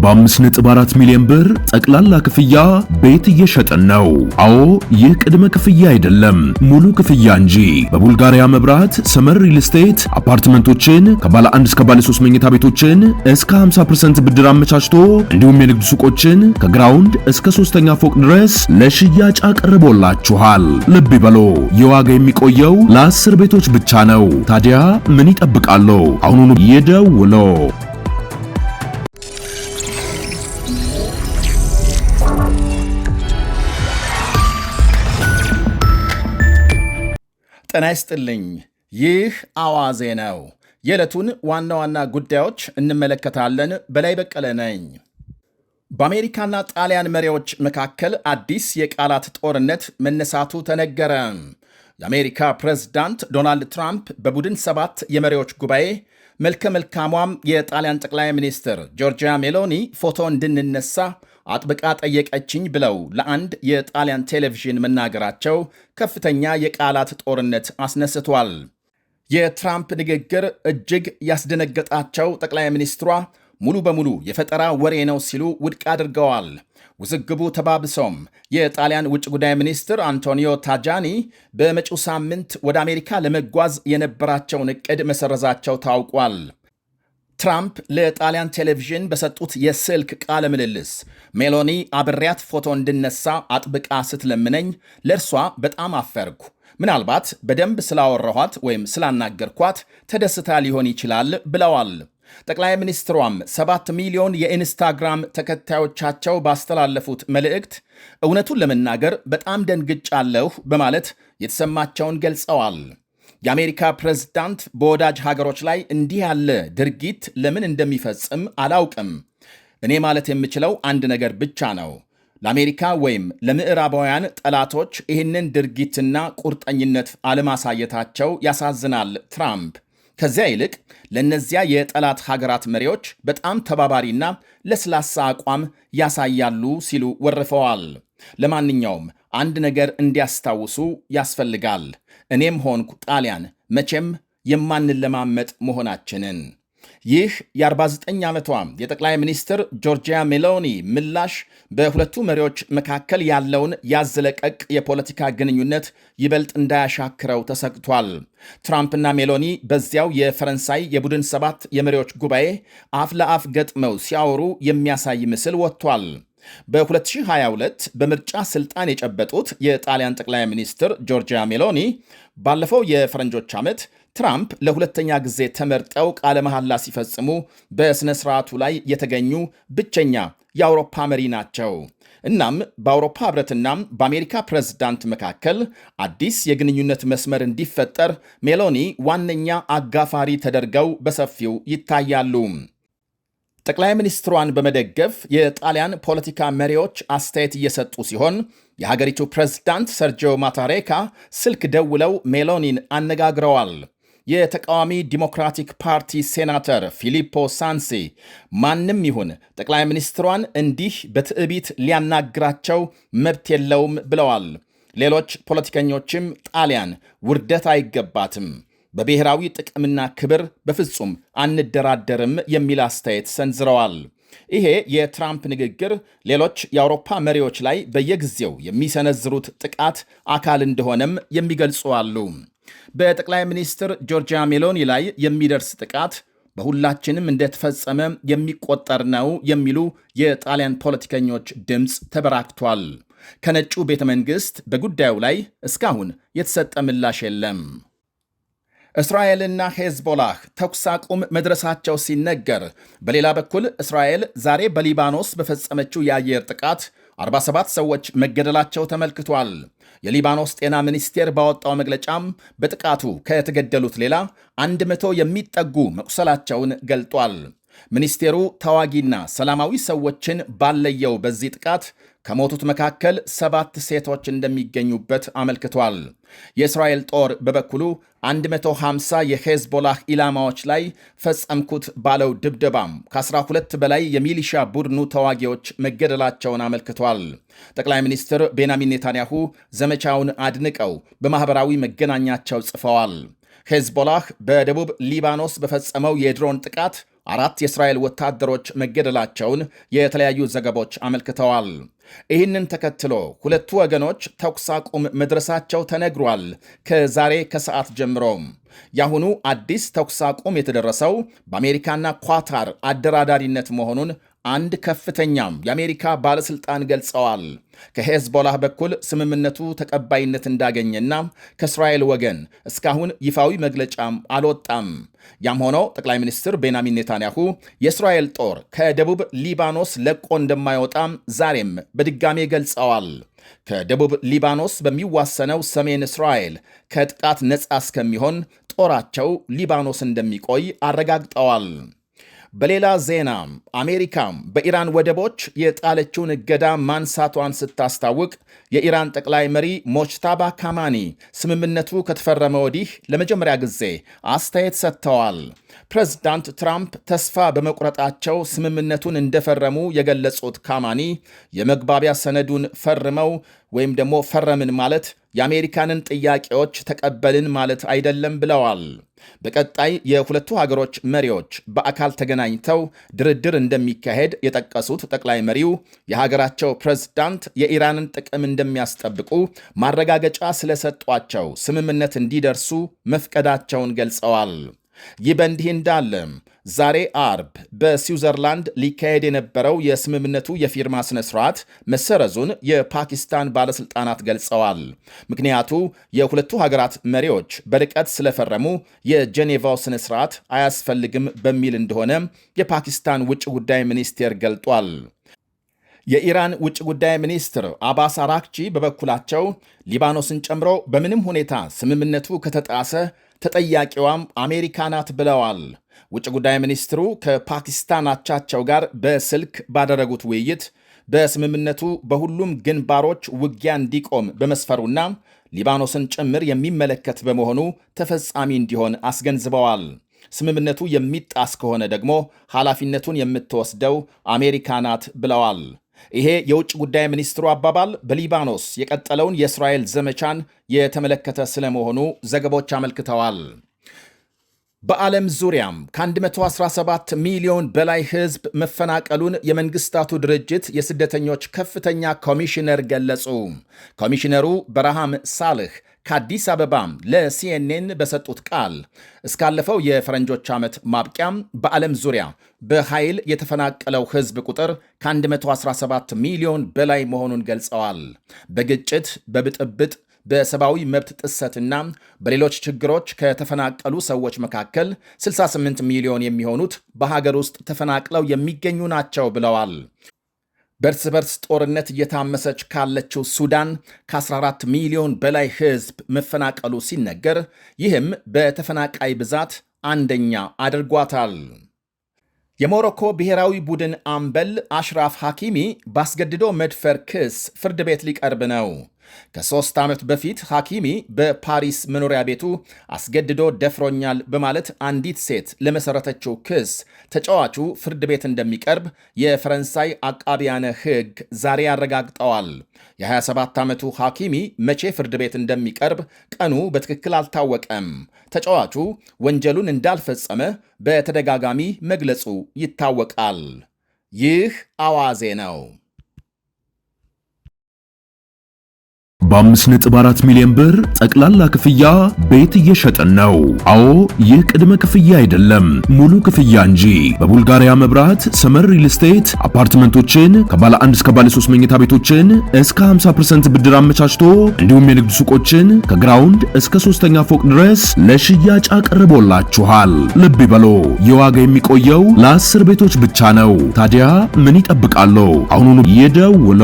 በ5.4 ሚሊዮን ብር ጠቅላላ ክፍያ ቤት እየሸጥን ነው። አዎ ይህ ቅድመ ክፍያ አይደለም፣ ሙሉ ክፍያ እንጂ። በቡልጋሪያ መብራት ሰመር ሪል ስቴት አፓርትመንቶችን ከባለ 1 እስከ ባለ 3 መኝታ ቤቶችን እስከ 50% ብድር አመቻችቶ እንዲሁም የንግድ ሱቆችን ከግራውንድ እስከ 3ኛ ፎቅ ድረስ ለሽያጭ አቅርቦላችኋል። ልብ ይበሉ፣ የዋጋ የሚቆየው ለ10 ቤቶች ብቻ ነው። ታዲያ ምን ይጠብቃሉ? አሁኑኑ ይደውሉ። ጤና ይስጥልኝ። ይህ አዋዜ ነው። የዕለቱን ዋና ዋና ጉዳዮች እንመለከታለን። በላይ በቀለ ነኝ። በአሜሪካና ጣሊያን መሪዎች መካከል አዲስ የቃላት ጦርነት መነሳቱ ተነገረ። የአሜሪካ ፕሬዝዳንት ዶናልድ ትራምፕ በቡድን 7 የመሪዎች ጉባኤ መልከ መልካሟም የጣሊያን ጠቅላይ ሚኒስትር ጆርጂያ ሜሎኒ ፎቶ እንድንነሳ አጥብቃ ጠየቀችኝ ብለው ለአንድ የጣሊያን ቴሌቪዥን መናገራቸው ከፍተኛ የቃላት ጦርነት አስነስቷል። የትራምፕ ንግግር እጅግ ያስደነገጣቸው ጠቅላይ ሚኒስትሯ ሙሉ በሙሉ የፈጠራ ወሬ ነው ሲሉ ውድቅ አድርገዋል። ውዝግቡ ተባብሶም የጣሊያን ውጭ ጉዳይ ሚኒስትር አንቶኒዮ ታጃኒ በመጪው ሳምንት ወደ አሜሪካ ለመጓዝ የነበራቸውን ዕቅድ መሰረዛቸው ታውቋል። ትራምፕ ለጣሊያን ቴሌቪዥን በሰጡት የስልክ ቃለ ምልልስ ሜሎኒ አብሬያት ፎቶ እንድነሳ አጥብቃ ስትለምነኝ ለእርሷ በጣም አፈርኩ። ምናልባት በደንብ ስላወራኋት ወይም ስላናገርኳት ተደስታ ሊሆን ይችላል ብለዋል። ጠቅላይ ሚኒስትሯም 7 ሚሊዮን የኢንስታግራም ተከታዮቻቸው ባስተላለፉት መልእክት እውነቱን ለመናገር በጣም ደንግጫለሁ በማለት የተሰማቸውን ገልጸዋል። የአሜሪካ ፕሬዝዳንት በወዳጅ ሀገሮች ላይ እንዲህ ያለ ድርጊት ለምን እንደሚፈጽም አላውቅም። እኔ ማለት የምችለው አንድ ነገር ብቻ ነው። ለአሜሪካ ወይም ለምዕራባውያን ጠላቶች ይህንን ድርጊትና ቁርጠኝነት አለማሳየታቸው ያሳዝናል። ትራምፕ ከዚያ ይልቅ ለእነዚያ የጠላት ሀገራት መሪዎች በጣም ተባባሪና ለስላሳ አቋም ያሳያሉ ሲሉ ወርፈዋል። ለማንኛውም አንድ ነገር እንዲያስታውሱ ያስፈልጋል። እኔም ሆንኩ ጣሊያን መቼም የማንለማመጥ መሆናችንን። ይህ የ49 ዓመቷ የጠቅላይ ሚኒስትር ጆርጂያ ሜሎኒ ምላሽ በሁለቱ መሪዎች መካከል ያለውን ያዝለቀቅ የፖለቲካ ግንኙነት ይበልጥ እንዳያሻክረው ተሰግቷል። ትራምፕና ሜሎኒ በዚያው የፈረንሳይ የቡድን 7 የመሪዎች ጉባኤ አፍ ለአፍ ገጥመው ሲያወሩ የሚያሳይ ምስል ወጥቷል። በ2022 በምርጫ ስልጣን የጨበጡት የጣሊያን ጠቅላይ ሚኒስትር ጆርጂያ ሜሎኒ ባለፈው የፈረንጆች ዓመት ትራምፕ ለሁለተኛ ጊዜ ተመርጠው ቃለ መሐላ ሲፈጽሙ በሥነ ሥርዓቱ ላይ የተገኙ ብቸኛ የአውሮፓ መሪ ናቸው። እናም በአውሮፓ ሕብረትና በአሜሪካ ፕሬዝዳንት መካከል አዲስ የግንኙነት መስመር እንዲፈጠር ሜሎኒ ዋነኛ አጋፋሪ ተደርገው በሰፊው ይታያሉ። ጠቅላይ ሚኒስትሯን በመደገፍ የጣሊያን ፖለቲካ መሪዎች አስተያየት እየሰጡ ሲሆን የሀገሪቱ ፕሬዝዳንት ሰርጂዮ ማታሬካ ስልክ ደውለው ሜሎኒን አነጋግረዋል። የተቃዋሚ ዲሞክራቲክ ፓርቲ ሴናተር ፊሊፖ ሳንሲ ማንም ይሁን ጠቅላይ ሚኒስትሯን እንዲህ በትዕቢት ሊያናግራቸው መብት የለውም ብለዋል። ሌሎች ፖለቲከኞችም ጣሊያን ውርደት አይገባትም፣ በብሔራዊ ጥቅምና ክብር በፍጹም አንደራደርም የሚል አስተያየት ሰንዝረዋል። ይሄ የትራምፕ ንግግር ሌሎች የአውሮፓ መሪዎች ላይ በየጊዜው የሚሰነዝሩት ጥቃት አካል እንደሆነም የሚገልጹ አሉ። በጠቅላይ ሚኒስትር ጆርጂያ ሜሎኒ ላይ የሚደርስ ጥቃት በሁላችንም እንደተፈጸመ የሚቆጠር ነው የሚሉ የጣሊያን ፖለቲከኞች ድምፅ ተበራክቷል። ከነጩ ቤተ መንግሥት በጉዳዩ ላይ እስካሁን የተሰጠ ምላሽ የለም። እስራኤልና ሄዝቦላህ ተኩስ አቁም መድረሳቸው ሲነገር፣ በሌላ በኩል እስራኤል ዛሬ በሊባኖስ በፈጸመችው የአየር ጥቃት 47 ሰዎች መገደላቸው ተመልክቷል። የሊባኖስ ጤና ሚኒስቴር ባወጣው መግለጫም በጥቃቱ ከተገደሉት ሌላ 100 የሚጠጉ መቁሰላቸውን ገልጧል። ሚኒስቴሩ ተዋጊና ሰላማዊ ሰዎችን ባለየው በዚህ ጥቃት ከሞቱት መካከል 7 ሴቶች እንደሚገኙበት አመልክቷል። የእስራኤል ጦር በበኩሉ 150 የሄዝቦላህ ኢላማዎች ላይ ፈጸምኩት ባለው ድብደባም ከ12 በላይ የሚሊሻ ቡድኑ ተዋጊዎች መገደላቸውን አመልክቷል። ጠቅላይ ሚኒስትር ቤንያሚን ኔታንያሁ ዘመቻውን አድንቀው በማኅበራዊ መገናኛቸው ጽፈዋል። ሄዝቦላህ በደቡብ ሊባኖስ በፈጸመው የድሮን ጥቃት 4 የእስራኤል ወታደሮች መገደላቸውን የተለያዩ ዘገቦች አመልክተዋል። ይህንን ተከትሎ ሁለቱ ወገኖች ተኩስ አቁም መድረሳቸው ተነግሯል። ከዛሬ ከሰዓት ጀምሮ የአሁኑ አዲስ ተኩስ አቁም የተደረሰው በአሜሪካና ኳታር አደራዳሪነት መሆኑን አንድ ከፍተኛም የአሜሪካ ባለሥልጣን ገልጸዋል። ከሄዝቦላህ በኩል ስምምነቱ ተቀባይነት እንዳገኘና ከእስራኤል ወገን እስካሁን ይፋዊ መግለጫም አልወጣም። ያም ሆኖ ጠቅላይ ሚኒስትር ቤንያሚን ኔታንያሁ የእስራኤል ጦር ከደቡብ ሊባኖስ ለቆ እንደማይወጣም ዛሬም በድጋሜ ገልጸዋል። ከደቡብ ሊባኖስ በሚዋሰነው ሰሜን እስራኤል ከጥቃት ነፃ እስከሚሆን ጦራቸው ሊባኖስ እንደሚቆይ አረጋግጠዋል። በሌላ ዜና አሜሪካም በኢራን ወደቦች የጣለችውን እገዳ ማንሳቷን ስታስታውቅ የኢራን ጠቅላይ መሪ ሞጅታባ ካማኒ ስምምነቱ ከተፈረመ ወዲህ ለመጀመሪያ ጊዜ አስተያየት ሰጥተዋል። ፕሬዝዳንት ትራምፕ ተስፋ በመቁረጣቸው ስምምነቱን እንደፈረሙ የገለጹት ካማኒ የመግባቢያ ሰነዱን ፈርመው ወይም ደግሞ ፈረምን ማለት የአሜሪካንን ጥያቄዎች ተቀበልን ማለት አይደለም ብለዋል። በቀጣይ የሁለቱ ሀገሮች መሪዎች በአካል ተገናኝተው ድርድር እንደሚካሄድ የጠቀሱት ጠቅላይ መሪው የሀገራቸው ፕሬዝዳንት የኢራንን ጥቅም እንደሚያስጠብቁ ማረጋገጫ ስለሰጧቸው ስምምነት እንዲደርሱ መፍቀዳቸውን ገልጸዋል። ይህ በእንዲህ እንዳለ ዛሬ አርብ በስዊዘርላንድ ሊካሄድ የነበረው የስምምነቱ የፊርማ ስነ ስርዓት መሰረዙን የፓኪስታን ባለስልጣናት ገልጸዋል። ምክንያቱ የሁለቱ ሀገራት መሪዎች በርቀት ስለፈረሙ የጄኔቫው ስነ ስርዓት አያስፈልግም በሚል እንደሆነ የፓኪስታን ውጭ ጉዳይ ሚኒስቴር ገልጧል። የኢራን ውጭ ጉዳይ ሚኒስትር አባስ አራክቺ በበኩላቸው ሊባኖስን ጨምሮ በምንም ሁኔታ ስምምነቱ ከተጣሰ ተጠያቂዋም አሜሪካ ናት ብለዋል። ውጭ ጉዳይ ሚኒስትሩ ከፓኪስታን አቻቸው ጋር በስልክ ባደረጉት ውይይት በስምምነቱ በሁሉም ግንባሮች ውጊያ እንዲቆም በመስፈሩና ሊባኖስን ጭምር የሚመለከት በመሆኑ ተፈጻሚ እንዲሆን አስገንዝበዋል። ስምምነቱ የሚጣስ ከሆነ ደግሞ ኃላፊነቱን የምትወስደው አሜሪካ ናት ብለዋል። ይሄ የውጭ ጉዳይ ሚኒስትሩ አባባል በሊባኖስ የቀጠለውን የእስራኤል ዘመቻን የተመለከተ ስለመሆኑ ዘገቦች አመልክተዋል። በዓለም ዙሪያም ከ117 ሚሊዮን በላይ ሕዝብ መፈናቀሉን የመንግስታቱ ድርጅት የስደተኞች ከፍተኛ ኮሚሽነር ገለጹ። ኮሚሽነሩ በርሃም ሳልህ ከአዲስ አበባም ለሲኤንኤን በሰጡት ቃል እስካለፈው የፈረንጆች ዓመት ማብቂያም በዓለም ዙሪያ በኃይል የተፈናቀለው ሕዝብ ቁጥር ከ117 ሚሊዮን በላይ መሆኑን ገልጸዋል። በግጭት፣ በብጥብጥ፣ በሰብአዊ መብት ጥሰትና በሌሎች ችግሮች ከተፈናቀሉ ሰዎች መካከል 68 ሚሊዮን የሚሆኑት በሀገር ውስጥ ተፈናቅለው የሚገኙ ናቸው ብለዋል። በእርስ በርስ ጦርነት እየታመሰች ካለችው ሱዳን ከ14 ሚሊዮን በላይ ሕዝብ መፈናቀሉ ሲነገር ይህም በተፈናቃይ ብዛት አንደኛ አድርጓታል። የሞሮኮ ብሔራዊ ቡድን አምበል አሽራፍ ሐኪሚ ባስገድዶ መድፈር ክስ ፍርድ ቤት ሊቀርብ ነው። ከ3 ዓመት በፊት ሐኪሚ በፓሪስ መኖሪያ ቤቱ አስገድዶ ደፍሮኛል በማለት አንዲት ሴት ለመሠረተችው ክስ ተጫዋቹ ፍርድ ቤት እንደሚቀርብ የፈረንሳይ አቃቢያነ ሕግ ዛሬ አረጋግጠዋል። የ27 ዓመቱ ሐኪሚ መቼ ፍርድ ቤት እንደሚቀርብ ቀኑ በትክክል አልታወቀም። ተጫዋቹ ወንጀሉን እንዳልፈጸመ በተደጋጋሚ መግለጹ ይታወቃል። ይህ አዋዜ ነው። በ5.4 ሚሊዮን ብር ጠቅላላ ክፍያ ቤት እየሸጥን ነው። አዎ ይህ ቅድመ ክፍያ አይደለም፣ ሙሉ ክፍያ እንጂ። በቡልጋሪያ መብራት ሰመር ሪል ስቴት አፓርትመንቶችን ከባለ 1 እስከ ባለ 3 መኝታ ቤቶችን እስከ 50% ብድር አመቻችቶ እንዲሁም የንግድ ሱቆችን ከግራውንድ እስከ 3ኛ ፎቅ ድረስ ለሽያጭ አቅርቦላችኋል። ልብ ይበሉ፣ የዋጋ የሚቆየው ለ10 ቤቶች ብቻ ነው። ታዲያ ምን ይጠብቃሉ? አሁኑኑ ይደውሉ።